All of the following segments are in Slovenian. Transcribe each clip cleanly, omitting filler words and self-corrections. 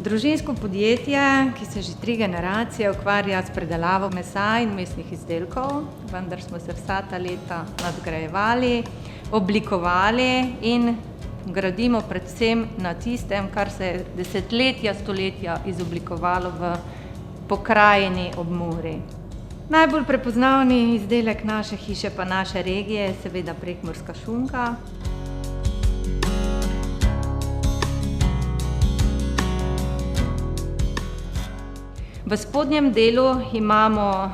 družinsko podjetje, ki se že 3 generacije ukvarja s predelavo mesa in mesnih izdelkov, vendar smo se vsa ta leta nadgrajevali, oblikovali in gradimo predvsem na tistem, kar se je desetletja, stoletja izoblikovalo v pokrajini ob Muri. Najbolj prepoznavni izdelek naše hiše pa naše regije je seveda prekmurska šunka. V spodnjem delu imamo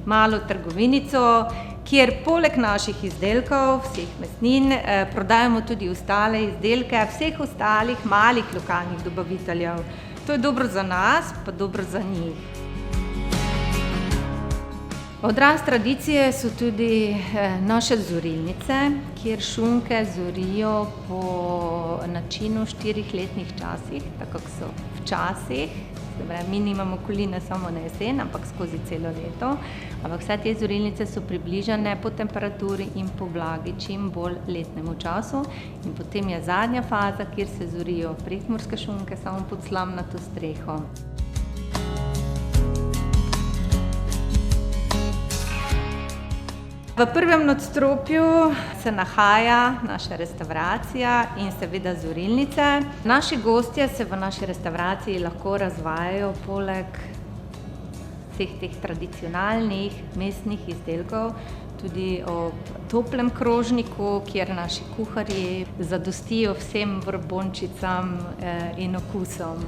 malo trgovinico, kjer poleg naših izdelkov, vseh mesnin, prodajamo tudi ostale izdelke vseh ostalih malih lokalnih dobaviteljev. To je dobro za nas, pa dobro za njih. Odraz tradicije so tudi naše zorilnice, kjer šunke zorijo po načinu 4 letnih časih, tako kot so včasih. Mi nimamo koline samo na jesen, ampak skozi celo leto. Ampak vse te zorilnice so približane po temperaturi in po vlagi čim bolj letnemu času. In potem je zadnja faza, kjer se zorijo prekmurske šunke samo pod slamnato streho. V prvem nadstropju se nahaja naša restavracija in seveda zorilnice. Naši gostje se v naši restavraciji lahko razvajajo poleg vseh teh tradicionalnih mesnih izdelkov tudi ob toplem krožniku, kjer naši kuharji zadostijo vsem brbončicam in okusom.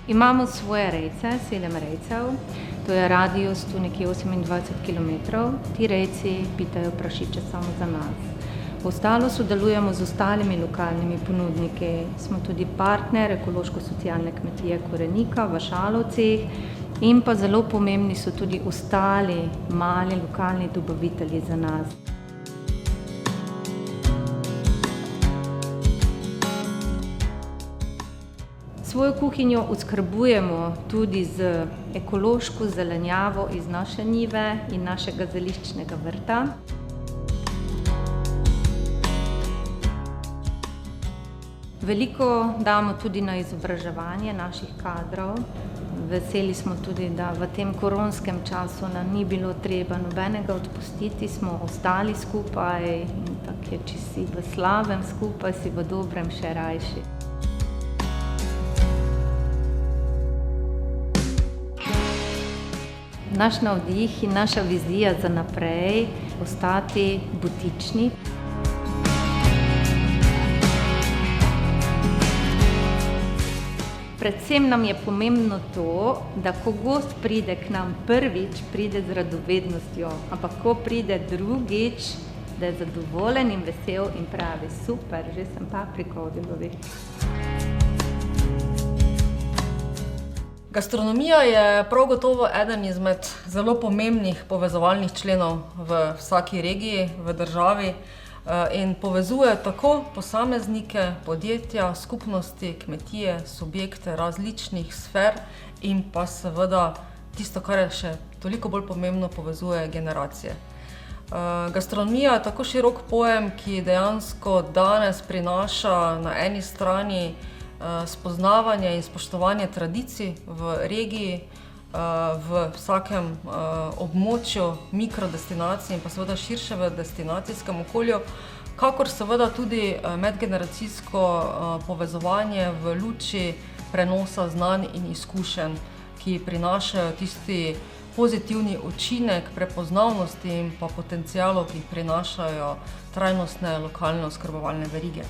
Imamo svoje rejce, 7 rejcev, to je radius tu nekje 28 kilometrov. Ti rejci pitajo prašiče samo za nas. Ostalo sodelujemo z ostalimi lokalnimi ponudniki. Smo tudi partner ekološko-socialne kmetije Korenika v Šalovcih in pa zelo pomembni so tudi ostali mali lokalni dobavitelji za nas. Svojo kuhinjo oskrbujemo tudi z ekološko zelenjavo iz naše njive in našega zeliščnega vrta. Veliko damo tudi na izobraževanje naših kadrov. Veseli smo tudi, da v tem koronskem času nam ni bilo treba nobenega odpustiti, smo ostali skupaj in tako je, če si v slabem skupaj, si v dobrem še rajši. Naš navdih in naša vizija za naprej ostati butični. Predvsem nam je pomembno to, da ko gost pride k nam prvič, pride z radovednostjo, ampak ko pride drugič, da je zadovoljen in vesel in pravi: super, že sem paprika od njegovih. Gastronomija je prav gotovo eden izmed zelo pomembnih povezovalnih členov v vsaki regiji, v državi in povezuje tako posameznike, podjetja, skupnosti, kmetije, subjekte različnih sfer in pa seveda tisto, kar je še toliko bolj pomembno, povezuje generacije. Gastronomija je tako širok pojem, ki dejansko danes prinaša na eni strani spoznavanje in spoštovanje tradicij v regiji, v vsakem območju mikrodestinacij in pa seveda širše v destinacijskem okolju, kakor seveda tudi medgeneracijsko povezovanje v luči prenosa znanj in izkušenj, ki prinašajo tisti pozitivni učinek prepoznavnosti in pa potencialov, ki jih prinašajo trajnostne lokalne oskrbovalne verige.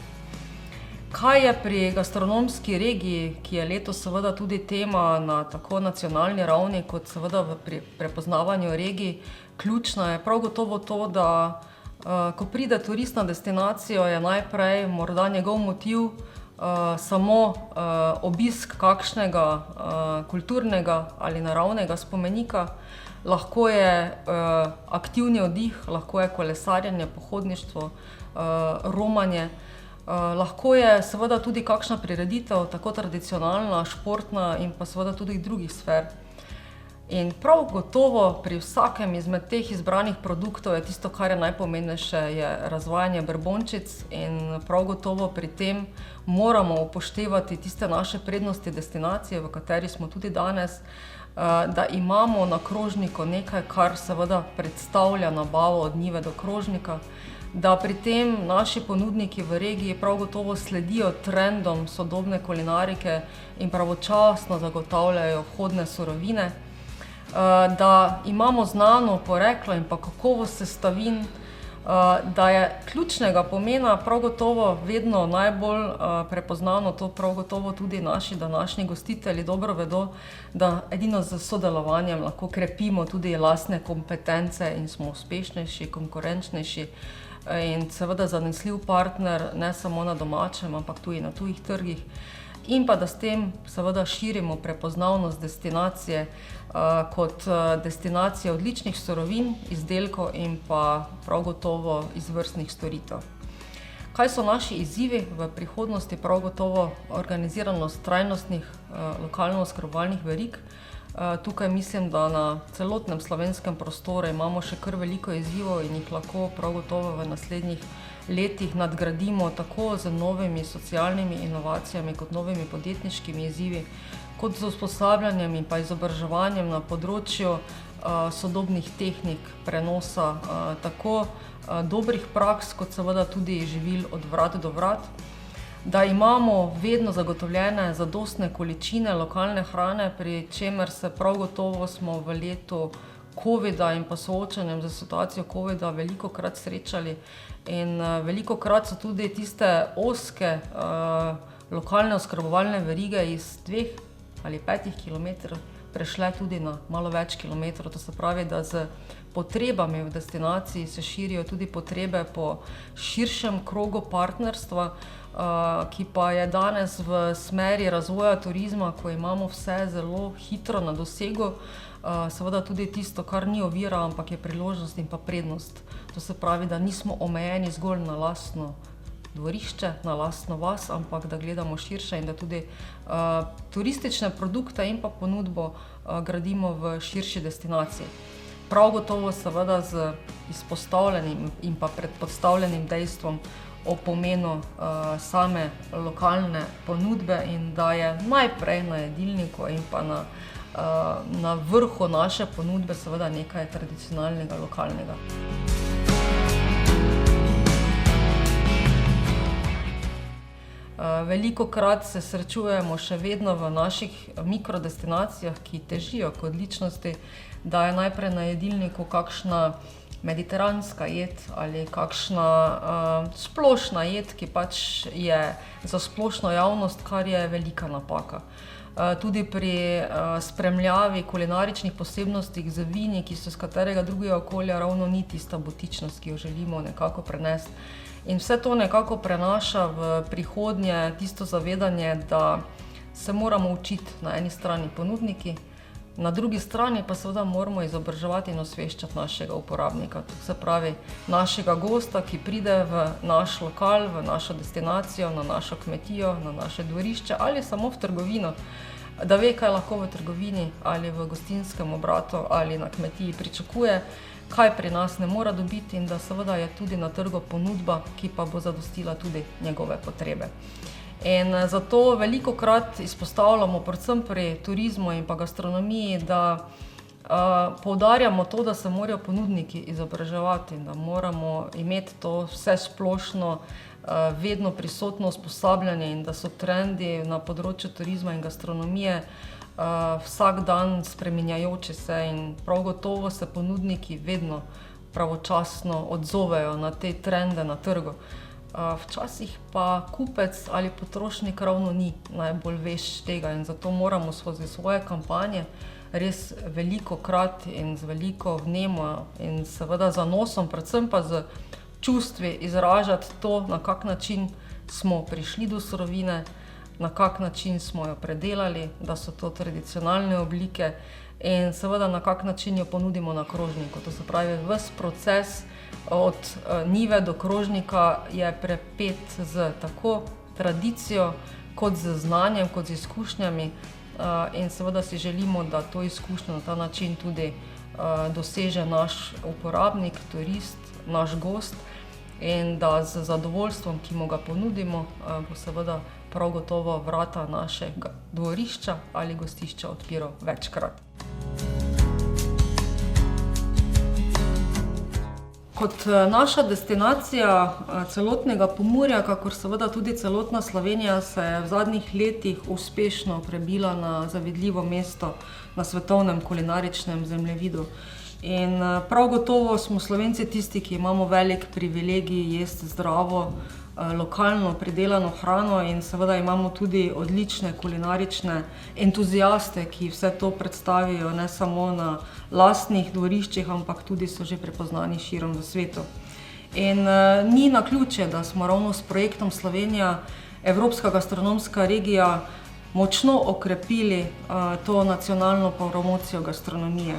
Kaj je pri gastronomski regiji, ki je letos seveda tudi tema na tako nacionalni ravni, kot seveda pri prepoznavanju regij, ključno je prav gotovo to, da ko pride turist na destinacijo, je najprej morda njegov motiv samo obisk kakšnega kulturnega ali naravnega spomenika. Lahko je aktivni oddih, lahko je kolesarjenje, pohodništvo, romanje. Lahko je seveda tudi kakšna prireditev, tako tradicionalna, športna in pa seveda tudi drugih sfer. In prav gotovo pri vsakem izmed teh izbranih produktov je tisto, kar je najpomembnejše, je razvajanje brbončic in prav gotovo pri tem moramo upoštevati tiste naše prednosti destinacije, v kateri smo tudi danes, da imamo na krožniku nekaj, kar seveda predstavlja nabavo od njive do krožnika, da pri tem naši ponudniki v regiji prav gotovo sledijo trendom sodobne kulinarike in pravočasno zagotavljajo vhodne surovine, da imamo znano poreklo in pa kakovost sestavin, da je ključnega pomena prav gotovo vedno najbolj prepoznano, to prav gotovo tudi naši današnji gostitelji dobro vedo, da edino z sodelovanjem lahko krepimo tudi lastne kompetence in smo uspešnejši, konkurenčnejši in seveda zanesljiv partner ne samo na domačem, ampak tudi na tujih trgih. In pa da s tem seveda širimo prepoznavnost destinacije kot destinacije odličnih surovin, izdelkov in pa prav gotovo izvrstnih storitev. Kaj so naši izzivi v prihodnosti? Prav gotovo organiziranost trajnostnih lokalno oskrbovalnih verig. Tukaj mislim, da na celotnem slovenskem prostoru imamo še kar veliko izzivov in jih lahko prav gotovo v naslednjih letih nadgradimo tako z novimi socialnimi inovacijami kot novimi podjetniškimi izzivi, kot z usposabljanjem in pa izobraževanjem na področju sodobnih tehnik prenosa tako dobrih praks, kot seveda tudi živil od vrat do vrat, da imamo vedno zagotovljene zadostne količine lokalne hrane, pri čemer se prav gotovo smo v letu covida in pa soočanjem z situacijo covida velikokrat srečali in velikokrat so tudi tiste ozke lokalne oskrbovalne verige iz 2 ali 5 kilometrov prešle tudi na malo več kilometrov. To se pravi, da z potrebami v destinaciji se širijo tudi potrebe po širšem krogu partnerstva, ki pa je danes v smeri razvoja turizma, ko imamo vse zelo hitro na dosegu, seveda tudi tisto, kar ni ovira, ampak je priložnost in pa prednost. To se pravi, da nismo omejeni zgolj na lastno dvorišče, na lastno vas, ampak da gledamo širše in da tudi turistične produkte in pa ponudbo gradimo v širši destinaciji. Prav gotovo seveda z izpostavljenim in pa predpostavljenim dejstvom o pomenu same lokalne ponudbe in da je najprej na jedilniku in pa na vrhu naše ponudbe seveda nekaj tradicionalnega, lokalnega. Velikokrat se srečujemo še vedno v naših mikrodestinacijah, ki težijo k odličnosti, da je najprej na jedilniku kakšna mediteranska jed ali kakšna splošna jed, ki pač je za splošno javnost, kar je velika napaka. Tudi pri spremljavi kulinaričnih posebnostih z vini, ki so iz katerega drugega okolja, ravno ni tista butičnost, ki jo želimo nekako prenesti. In vse to nekako prenaša v prihodnje tisto zavedanje, da se moramo učiti na eni strani ponudniki, na drugi strani pa seveda moramo izobraževati in osveščati našega uporabnika, to se pravi našega gosta, ki pride v naš lokal, v našo destinacijo, na našo kmetijo, na naše dvorišče ali samo v trgovino, da ve, kaj lahko v trgovini ali v gostinskem obratu ali na kmetiji pričakuje, kaj pri nas ne mora dobiti in da seveda je tudi na trgu ponudba, ki pa bo zadostila tudi njegove potrebe. In zato velikokrat izpostavljamo predvsem pri turizmu in pa gastronomiji, da poudarjamo to, da se morajo ponudniki izobraževati in da moramo imeti to vse splošno vedno prisotno usposabljanje in da so trendi na področju turizma in gastronomije vsak dan spreminjajoči se in prav gotovo se ponudniki vedno pravočasno odzovejo na te trende na trgu. Včasih pa kupec ali potrošnik ravno ni najbolj vešč tega in zato moramo skozi svoje kampanje res velikokrat in z veliko vnema in seveda zanosom, predvsem pa z čustvi izražati to, na kak način smo prišli do surovine, na kak način smo jo predelali, da so to tradicionalne oblike in seveda na kak način jo ponudimo na krožniku. To se pravi, ves proces od njive do krožnika je prepet z tako tradicijo, kot z znanjem, kot z izkušnjami in seveda si želimo, da to izkušnjo na ta način tudi doseže naš uporabnik, turist, naš gost in da z zadovoljstvom, ki mu ga ponudimo, bo seveda prav gotovo vrata našega dvorišča ali gostišča odpiral večkrat. Kot naša destinacija celotnega Pomurja, kakor seveda tudi celotna Slovenija, se je v zadnjih letih uspešno prebila na zavidljivo mesto na svetovnem kulinaričnem zemljevidu. In prav gotovo smo Slovenci tisti, ki imamo velik privilegij jesti zdravo, lokalno pridelano hrano in seveda imamo tudi odlične kulinarične entuziaste, ki vse to predstavijo ne samo na lastnih dvoriščih, ampak tudi so že prepoznani širom v svetu. In ni naključje, da smo ravno s projektom Slovenija, Evropska gastronomska regija, močno okrepili to nacionalno promocijo gastronomije.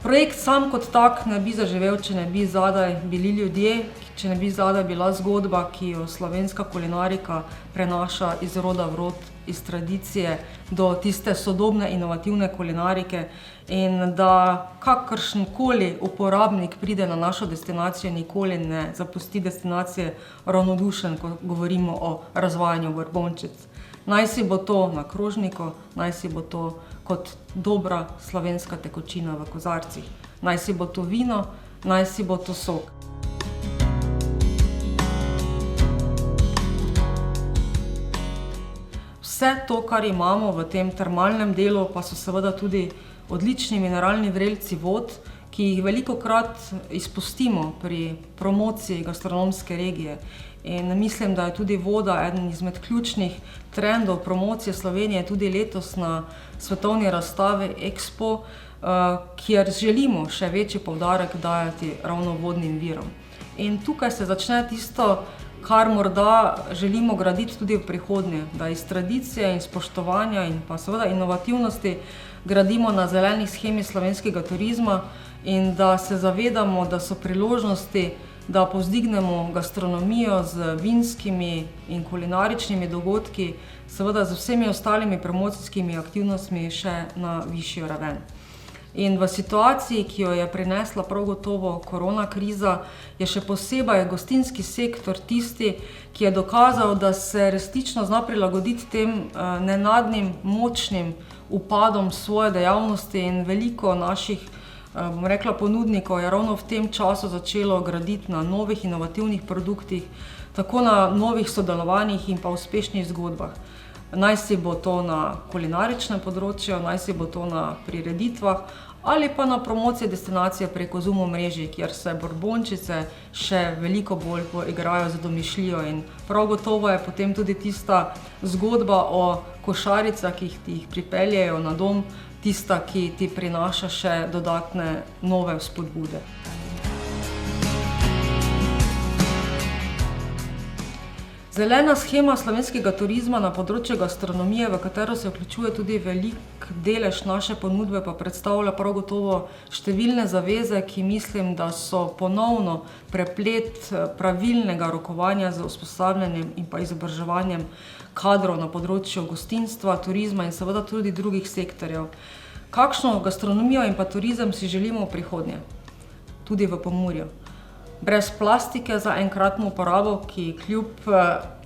Projekt sam kot tak ne bi zaživel, če ne bi zadaj bili ljudje, če ne bi zadaj bila zgodba, ki jo slovenska kulinarika prenaša iz roda v rod, iz tradicije do tiste sodobne inovativne kulinarike in da kakršenkoli uporabnik pride na našo destinacijo, nikoli ne zapusti destinacije ravnodušen, ko govorimo o razvajanju borbončic. Naj si bo to na krožniku, naj si bo to kot dobra slovenska tekočina v kozarcih. Naj si bo to vino, naj si bo to sok. Vse to, kar imamo v tem termalnem delu, pa so seveda tudi odlični mineralni vrelci vod, ki jih velikokrat izpustimo pri promociji gastronomske regije. In mislim, da je tudi voda eden izmed ključnih trendov promocije Slovenije tudi letos na svetovni razstavi Expo, kjer želimo še večji poudarek dajati ravno vodnim virom. In tukaj se začne tisto, kar morda želimo graditi tudi v prihodnje, da iz tradicije in spoštovanja in pa seveda inovativnosti gradimo na zeleni shemi slovenskega turizma in da se zavedamo, da so priložnosti, da povzdignemo gastronomijo z vinskimi in kulinaričnimi dogodki, seveda z vsemi ostalimi promocijskimi aktivnostmi še na višjo raven. In v situaciji, ki jo je prinesla prav gotovo korona kriza, je še posebej gostinski sektor tisti, ki je dokazal, da se resnično zna prilagoditi tem nenadnim, močnim upadom svoje dejavnosti in veliko naših ponudnikov je ravno v tem času začelo graditi na novih inovativnih produktih, tako na novih sodelovanjih in pa uspešnih zgodbah. Naj si bo to na kulinaričnem področju, naj si bo to na prireditvah ali pa na promociji destinacije preko Zoom omrežij, kjer se borbončice še veliko bolj poigrajo z domišljijo in prav gotovo je potem tudi tista zgodba o košaricah, ki ti jih pripeljejo na dom, tista, ki ti prinaša še dodatne nove vzpodbude. Zelena shema slovenskega turizma na področju gastronomije, v katero se vključuje tudi velik delež naše ponudbe, pa predstavlja prav gotovo številne zaveze, ki mislim, da so ponovno preplet pravilnega rokovanja z usposabljanjem in pa izobraževanjem kadrov na področju gostinstva, turizma in seveda tudi drugih sektorjev. Kakšno gastronomijo in pa turizem si želimo v prihodnje, tudi v Pomurju? Brez plastike za enkratno uporabo, ki kljub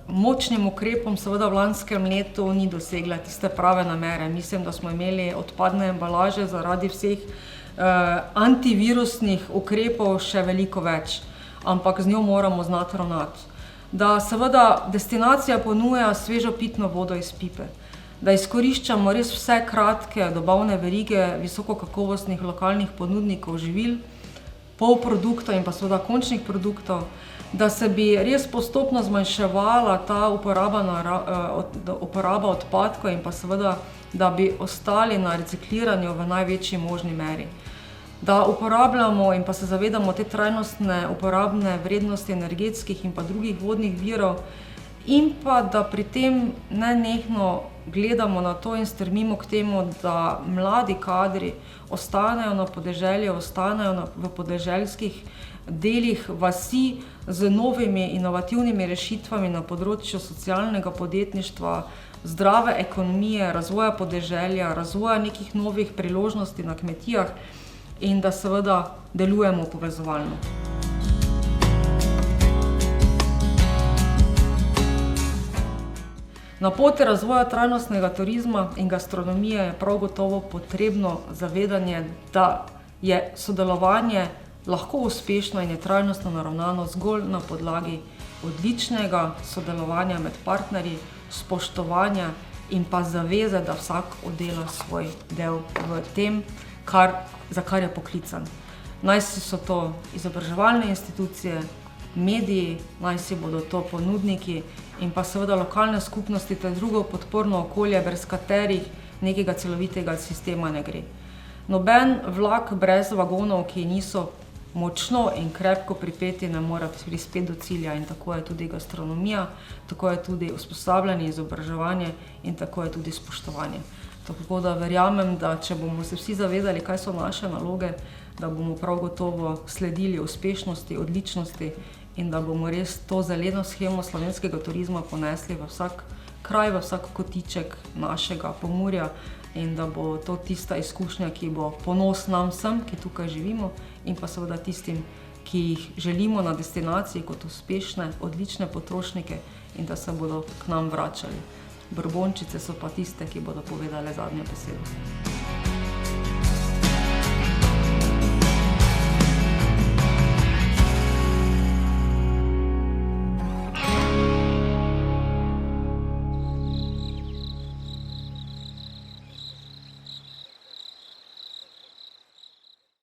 močnim ukrepom seveda v lanskem letu ni dosegla tiste prave namere. Mislim, da smo imeli odpadne embalaže zaradi vseh antivirusnih ukrepov še veliko več, ampak z njo moramo znati ravnati. Da seveda destinacija ponuja svežo pitno vodo iz pipe, da izkoriščamo res vse kratke dobavne verige visokokakovostnih lokalnih ponudnikov živil, polproduktov in pa seveda končnih produktov, da se bi res postopno zmanjševala ta uporaba odpadkov in pa seveda, da bi ostali na recikliranju v največji možni meri. Da uporabljamo in pa se zavedamo te trajnostne uporabne vrednosti energetskih in pa drugih vodnih virov in pa da pri tem nenehno gledamo na to in strmimo k temu, da mladi kadri ostanejo na podeželju, ostanejo v podeželskih delih vasi z novimi inovativnimi rešitvami na področju socialnega podjetništva, zdrave ekonomije, razvoja podeželja, razvoja nekih novih priložnosti na kmetijah in da seveda delujemo povezovalno. Na poti razvoja trajnostnega turizma in gastronomije je prav gotovo potrebno zavedanje, da je sodelovanje lahko uspešno in je trajnostno naravnano zgolj na podlagi odličnega sodelovanja med partnerji, spoštovanja in pa zaveze, da vsak oddela svoj del v tem, za kar je poklican. Naj si so to izobraževalne institucije, mediji, naj si bodo to ponudniki in pa seveda lokalne skupnosti ter drugo podporno okolje, brez katerih nekega celovitega sistema ne gre. Noben vlak brez vagonov, ki niso močno in krepko pripeti, ne more prispeti do cilja in tako je tudi gastronomija, tako je tudi usposabljanje, izobraževanje in tako je tudi spoštovanje. Tako da verjamem, da če bomo se vsi zavedali, kaj so naše naloge, da bomo prav gotovo sledili uspešnosti, odličnosti in da bomo res to zeleno shemo slovenskega turizma ponesli v vsak kraj, v vsak kotiček našega Pomurja in da bo to tista izkušnja, ki bo ponos nam vsem, ki tukaj živimo in pa seveda tistim, ki jih želimo na destinaciji kot uspešne, odlične potrošnike in da se bodo k nam vračali. Brbončice so pa tiste, ki bodo povedale zadnjo besedo.